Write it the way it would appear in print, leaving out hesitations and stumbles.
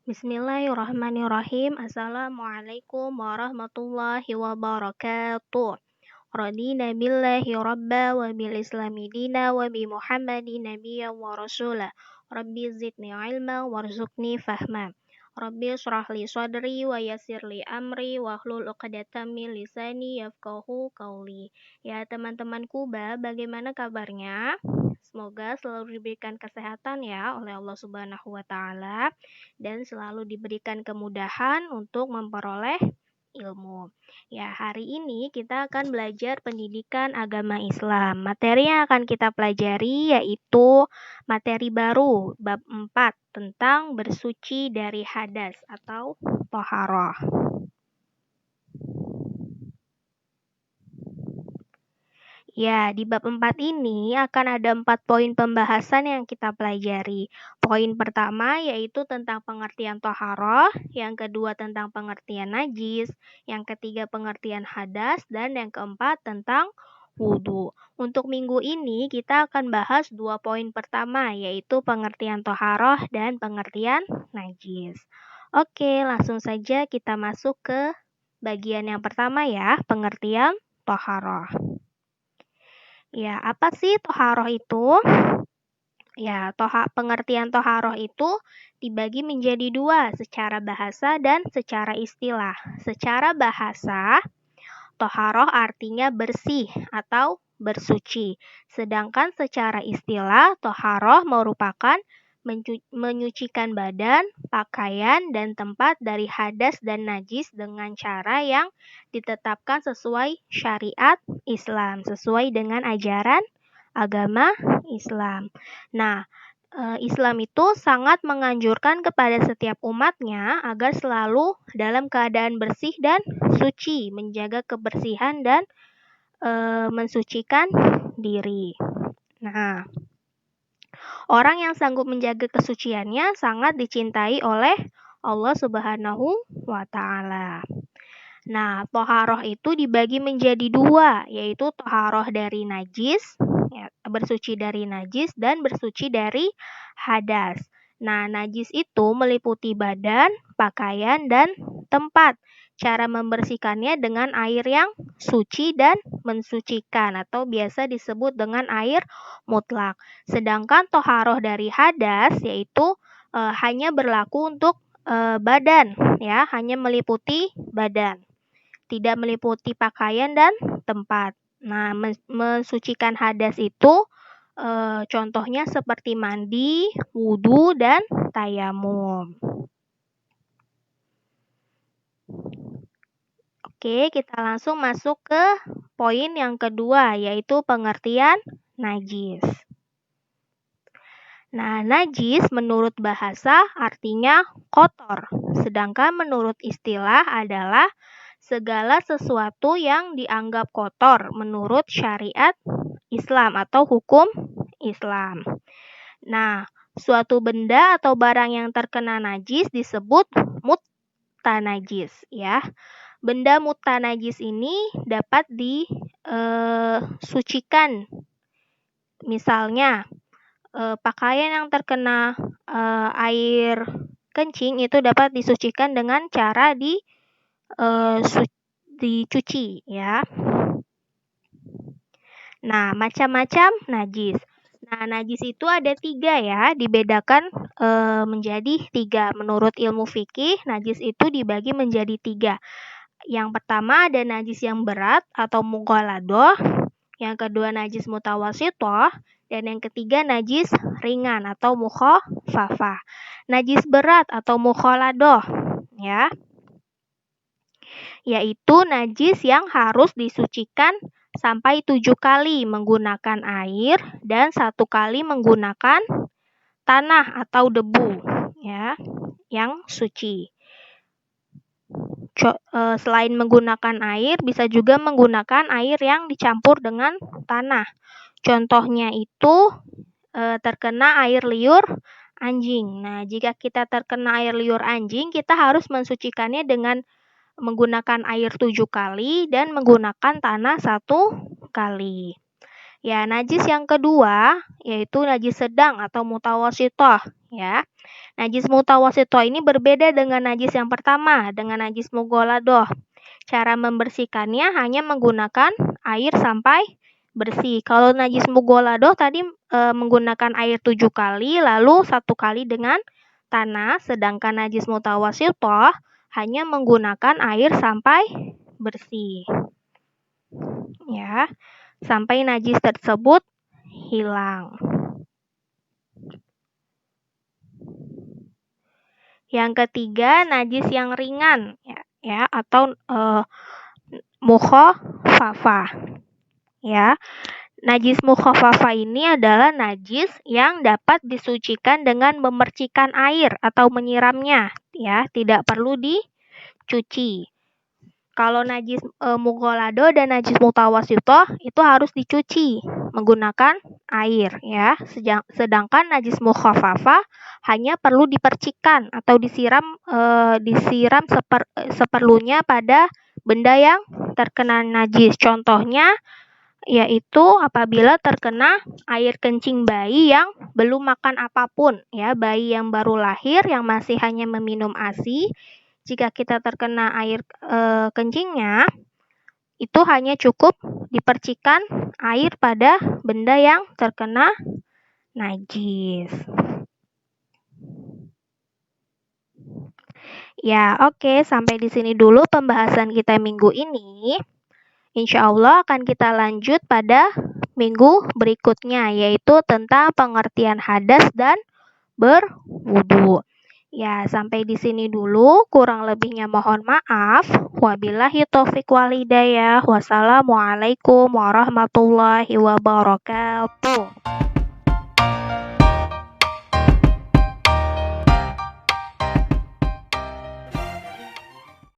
Bismillahirrahmanirrahim. Assalamualaikum warahmatullahi wabarakatuh. Radina billahi rabba wa bil islami dina wa bi muhammadin nabiyya wa rasula. Rabbi zidni ilma warzuqni fahma. Rabbi syrah li sadri wa yassir li amri wa hlul uqdatam min lisani yafqahu qawli. Ya teman-temanku, bagaimana kabarnya? Semoga selalu diberikan kesehatan ya oleh Allah Subhanahu wa taala dan selalu diberikan kemudahan untuk memperoleh ilmu. Ya, hari ini kita akan belajar pendidikan agama Islam. Materi yang akan kita pelajari yaitu materi baru bab 4 tentang bersuci dari hadas atau thaharah. Ya, di bab 4 ini akan ada 4 poin pembahasan yang kita pelajari. Poin pertama yaitu tentang pengertian thaharah, yang kedua tentang pengertian najis, yang ketiga pengertian hadas, dan yang keempat tentang wudhu. Untuk minggu ini kita akan bahas 2 poin pertama yaitu pengertian thaharah dan pengertian najis. Oke, langsung saja kita masuk ke bagian yang pertama ya, pengertian thaharah. Ya, apa sih thaharah itu? Ya, pengertian thaharah itu dibagi menjadi dua, secara bahasa dan secara istilah. Secara bahasa, thaharah artinya bersih atau bersuci. Sedangkan secara istilah, thaharah merupakan menyucikan badan, pakaian, dan tempat dari hadas dan najis dengan cara yang ditetapkan sesuai syariat Islam, sesuai dengan ajaran agama Islam. Nah, Islam itu sangat menganjurkan kepada setiap umatnya agar selalu dalam keadaan bersih dan suci, menjaga kebersihan dan mensucikan diri. Nah, orang yang sanggup menjaga kesuciannya sangat dicintai oleh Allah Subhanahu wa taala. Nah, thaharah itu dibagi menjadi dua, yaitu thaharah dari najis, ya, bersuci dari najis, dan bersuci dari hadas. Nah, najis itu meliputi badan, pakaian, dan tempat. Cara membersihkannya dengan air yang suci dan mensucikan atau biasa disebut dengan air mutlak. Sedangkan thaharah dari hadas yaitu hanya berlaku untuk badan, ya, hanya meliputi badan. Tidak meliputi pakaian dan tempat. Nah, mensucikan hadas itu contohnya seperti mandi, wudhu, dan tayamum. Oke, kita langsung masuk ke poin yang kedua, yaitu pengertian najis. Nah, najis menurut bahasa artinya kotor, sedangkan menurut istilah adalah segala sesuatu yang dianggap kotor menurut syariat Islam atau hukum Islam. Nah, suatu benda atau barang yang terkena najis disebut mutanajis, ya. Benda mutanajis ini dapat disucikan. Misalnya, pakaian yang terkena air kencing itu dapat disucikan dengan cara dicuci, ya. Nah, macam-macam najis. Nah, najis itu ada 3 ya, dibedakan menjadi 3. Menurut ilmu fikih, najis itu dibagi menjadi 3. Yang pertama ada najis yang berat atau mughaladoh, yang kedua najis mutawasitoh, dan yang ketiga najis ringan atau mukhafafah. Najis berat atau mughaladoh, ya, yaitu najis yang harus disucikan sampai 7 kali menggunakan air dan 1 kali menggunakan tanah atau debu, ya, yang suci. Selain menggunakan air, bisa juga menggunakan air yang dicampur dengan tanah. Contohnya itu terkena air liur anjing. Nah, jika kita terkena air liur anjing, kita harus mensucikannya dengan menggunakan air 7 kali dan menggunakan tanah 1 kali. Ya, najis yang kedua yaitu najis sedang atau mutawasitoh, ya. Najis mutawasitoh ini berbeda dengan najis yang pertama, dengan najis mughaladoh. Cara membersihkannya hanya menggunakan air sampai bersih. Kalau najis mughaladoh tadi menggunakan air 7 kali, lalu 1 kali dengan tanah, sedangkan najis mutawasitoh hanya menggunakan air sampai bersih. Ya, sampai najis tersebut hilang. Yang ketiga, najis yang ringan, ya atau mukhafafah. Ya. Najis mukhafafah ini adalah najis yang dapat disucikan dengan memercikan air atau menyiramnya, ya, tidak perlu dicuci. Kalau najis mughaladoh dan najis mutawasitoh itu harus dicuci menggunakan air, ya. Sedangkan najis mukhafafah hanya perlu dipercikan atau disiram seperlunya pada benda yang terkena najis. Contohnya yaitu apabila terkena air kencing bayi yang belum makan apapun, ya, bayi yang baru lahir yang masih hanya meminum ASI. Jika kita terkena air kencingnya, itu hanya cukup dipercikan air pada benda yang terkena najis. Ya, oke, sampai di sini dulu pembahasan kita minggu ini. Insya Allah akan kita lanjut pada minggu berikutnya, yaitu tentang pengertian hadas dan berwudu. Ya, sampai di sini dulu. Kurang lebihnya mohon maaf. Wabillahi taufiq wal hidayah. Wassalamualaikum warahmatullahi wabarakatuh.